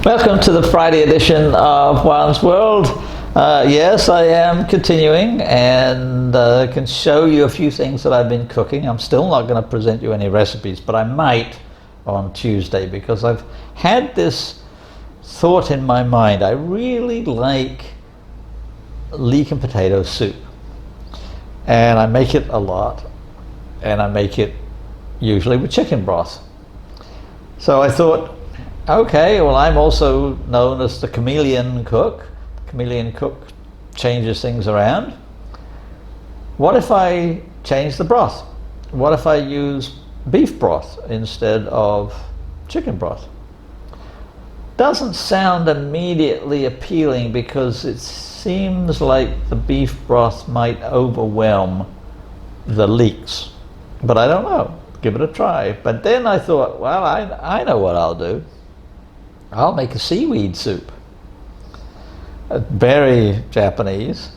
Welcome to the Friday edition of Juan's World. Yes, I am continuing and can show you a few things that I've been cooking. I'm still not going to present you any recipes, but I might on Tuesday because I've had this thought in my mind. I really like leek and potato soup, and I make it a lot, and I make it usually with chicken broth. So I thought, okay, well, I'm also known as the chameleon cook. The chameleon cook changes things around. What if I change the broth? What if I use beef broth instead of chicken broth? Doesn't sound immediately appealing because it seems like the beef broth might overwhelm the leeks. But I don't know. Give it a try. But then I thought, well, I know what I'll do. I'll make a seaweed soup. Very Japanese.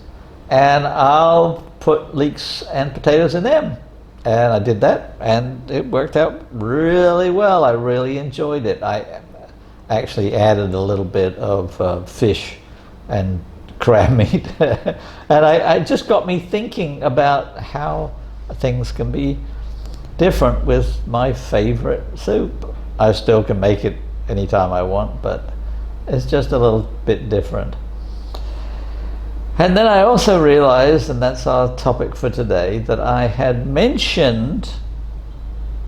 And I'll put leeks and potatoes in them. And I did that, and it worked out really well. I really enjoyed it. I actually added a little bit of fish and crab meat. And I just got me thinking about how things can be different with my favorite soup. I still can make it anytime I want, but it's just a little bit different. And then I also realized, and that's our topic for today, that I had mentioned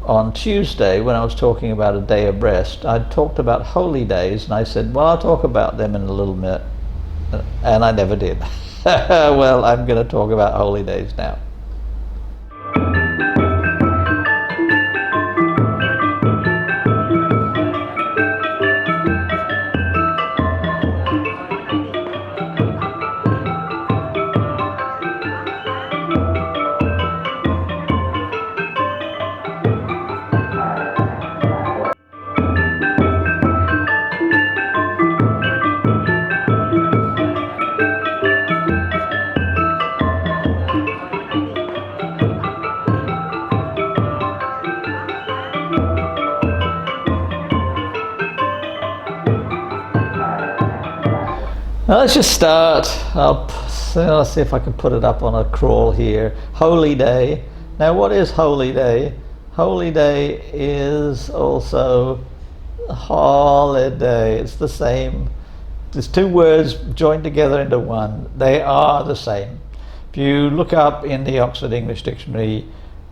on Tuesday when I was talking about a day of rest, I'd talked about holy days, and I said, well, I'll talk about them in a little bit, and I never did. Well, I'm going to talk about holy days now. Now let's just start up. So let's see if I can put it up on a crawl here. Holy Day. Now what is Holy Day? Holy Day is also holiday. It's the same. There's two words joined together into one. They are the same. If you look up in the Oxford English Dictionary,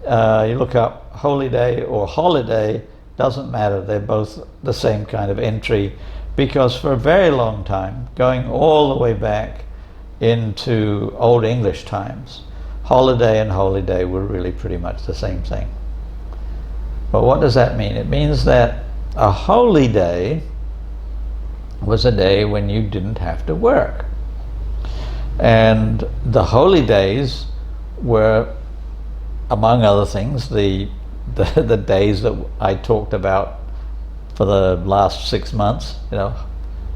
you look up holy day or holiday, doesn't matter. They're both the same kind of entry. Because for a very long time, going all the way back into Old English times, holiday and holy day were really pretty much the same thing. But what does that mean? It means that a holy day was a day when you didn't have to work. And the holy days were, among other things, the days that I talked about for the last 6 months,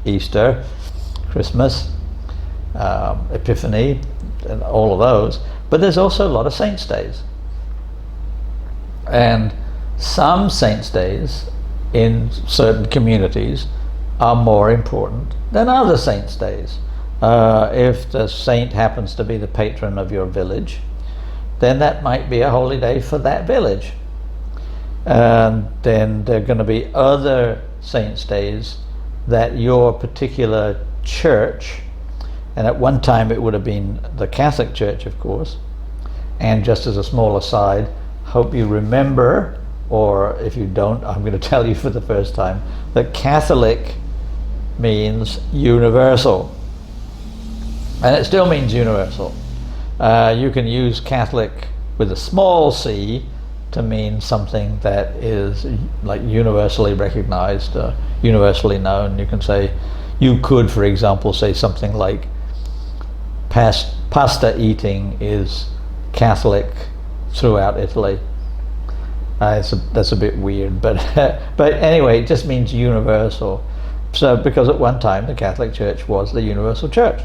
Easter, Christmas, Epiphany, and all of those. But there's also a lot of saints' days. And some saints' days in certain communities are more important than other saints' days. If the saint happens to be the patron of your village, then that might be a holy day for that village. And then there are going to be other saints' days that your particular church, and at one time it would have been the Catholic Church, of course, and just as a small aside, hope you remember, or if you don't, I'm going to tell you for the first time, that Catholic means universal. And it still means universal. You can use Catholic with a small c to mean something that is like universally recognized, universally known. You could, for example, say something like pasta eating is Catholic throughout Italy. That's a bit weird, but anyway, it just means universal. So because at one time the Catholic Church was the universal church,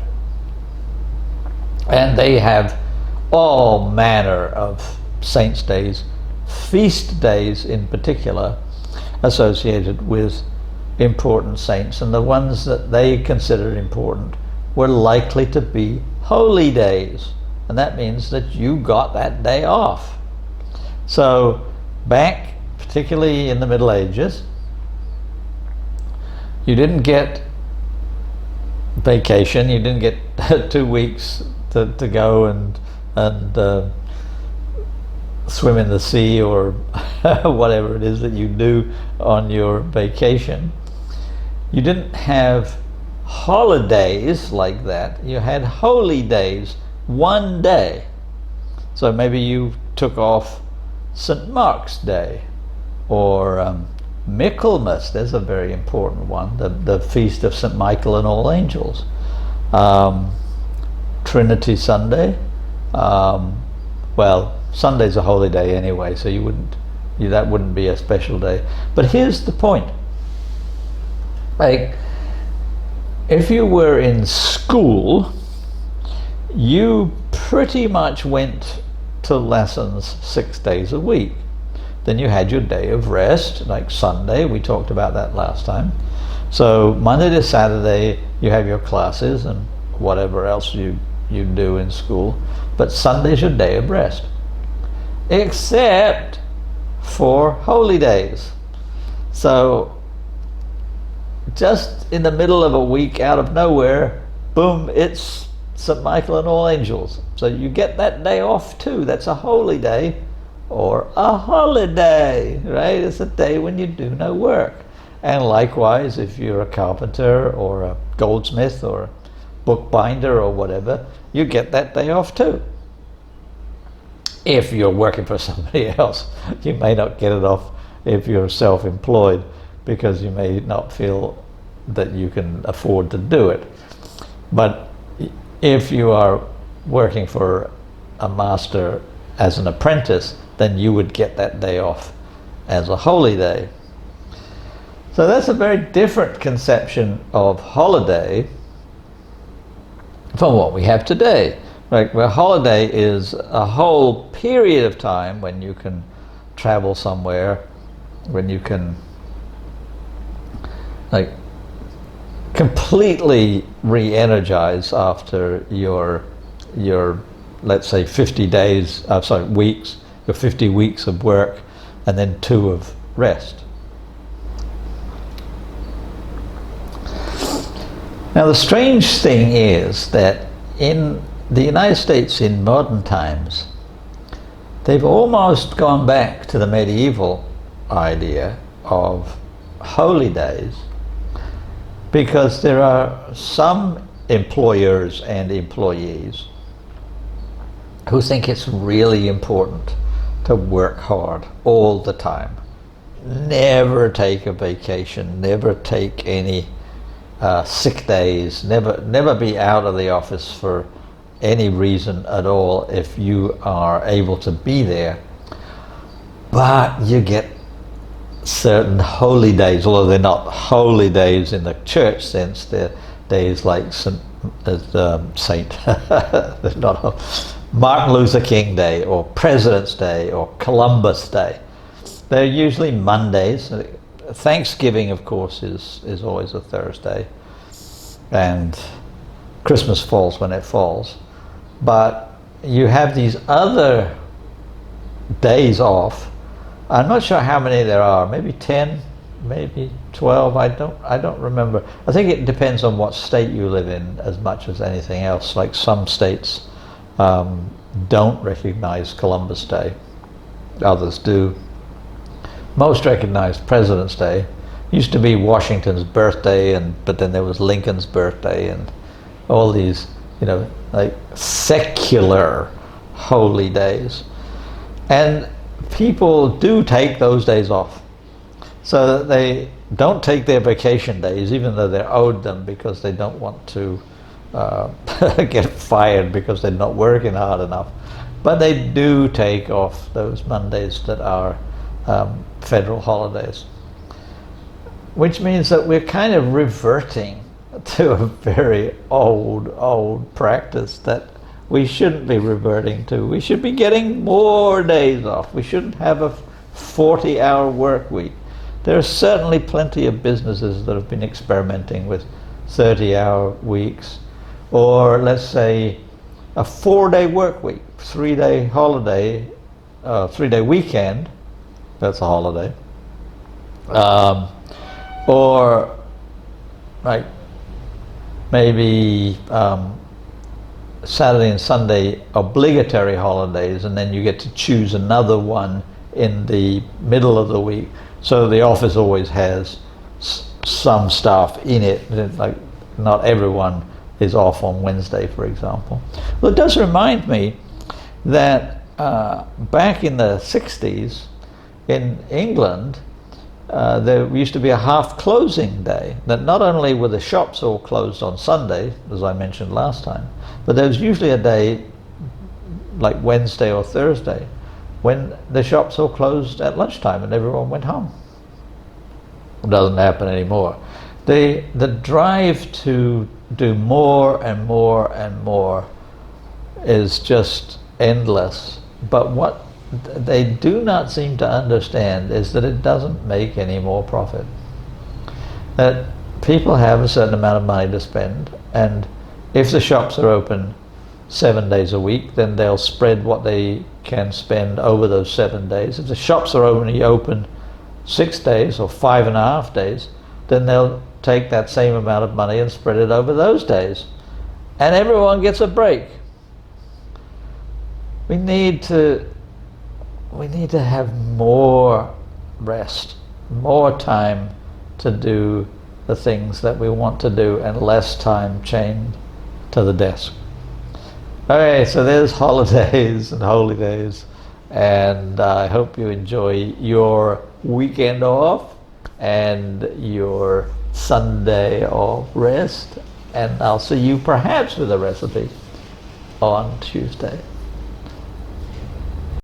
and they have all manner of saints' days, feast days in particular, associated with important saints, and the ones that they considered important were likely to be holy days. And that means that you got that day off. So back, particularly in the Middle Ages, you didn't get vacation, you didn't get 2 weeks to go and swim in the sea or whatever it is that you do on your vacation. You didn't have holidays like that. You had holy days, one day. So maybe you took off St. Mark's Day, or Michaelmas. There's a very important one, the feast of St. Michael and All Angels. Trinity Sunday. Well, Sunday's a holy day anyway, so that wouldn't be a special day. But here's the point. Like, if you were in school, you pretty much went to lessons 6 days a week. Then you had your day of rest, like Sunday. We talked about that last time. So Monday to Saturday, you have your classes and whatever else you do in school. But Sunday's your day of rest, except for holy days. So just in the middle of a week, out of nowhere, boom, it's St. Michael and All Angels. So you get that day off too. That's a holy day or a holiday, right? It's a day when you do no work. And likewise, if you're a carpenter or a goldsmith or a bookbinder or whatever, you get that day off too. If you're working for somebody else, you may not get it off if you're self-employed, because you may not feel that you can afford to do it. But if you are working for a master as an apprentice, then you would get that day off as a holy day. So that's a very different conception of holiday from what we have today. Like, where holiday is a whole period of time when you can travel somewhere, when you can like completely re-energize after your let's say 50 days, weeks, your 50 weeks of work, and then 2 of rest. Now the strange thing is that in the United States in modern times, they've almost gone back to the medieval idea of holy days, because there are some employers and employees who think it's really important to work hard all the time. Never take a vacation, never take any sick days, never be out of the office for any reason at all if you are able to be there. But you get certain holy days, although they're not holy days in the church sense. They're days like Martin Luther King Day or President's Day or Columbus Day. They're usually Mondays. Thanksgiving, of course, is always a Thursday, and Christmas falls when it falls. But you have these other days off. I'm not sure how many there are, maybe 10, maybe 12, I don't remember. I think it depends on what state you live in as much as anything else. Like some states don't recognize Columbus Day, others do. Most recognize President's Day. Used to be Washington's birthday, but then there was Lincoln's birthday, and all these, like secular holy days. And people do take those days off, so that they don't take their vacation days, even though they're owed them, because they don't want to get fired because they're not working hard enough. But they do take off those Mondays that are federal holidays, which means that we're kind of reverting to a very old practice that we shouldn't be reverting to. We should be getting more days off. We shouldn't have a 40-hour work week. There are certainly plenty of businesses that have been experimenting with 30-hour weeks, or let's say a 4-day work week, 3-day holiday, 3-day weekend, that's a holiday, or like maybe Saturday and Sunday obligatory holidays, and then you get to choose another one in the middle of the week. So the office always has some staff in it, like not everyone is off on Wednesday, for example. Well, it does remind me that back in the 60s in England, there used to be a half closing day, that not only were the shops all closed on Sunday, as I mentioned last time, but there was usually a day like Wednesday or Thursday when the shops all closed at lunchtime and everyone went home. It doesn't happen anymore. The drive to do more and more and more is just endless, but what they do not seem to understand is that it doesn't make any more profit. That people have a certain amount of money to spend, and if the shops are open 7 days a week, then they'll spread what they can spend over those 7 days. If the shops are only open 6 days or 5.5 days, then they'll take that same amount of money and spread it over those days. And everyone gets a break. We need to have more rest, more time to do the things that we want to do, and less time chained to the desk. Okay, so there's holidays and holy days, and I hope you enjoy your weekend off and your Sunday of rest, and I'll see you perhaps with a recipe on Tuesday.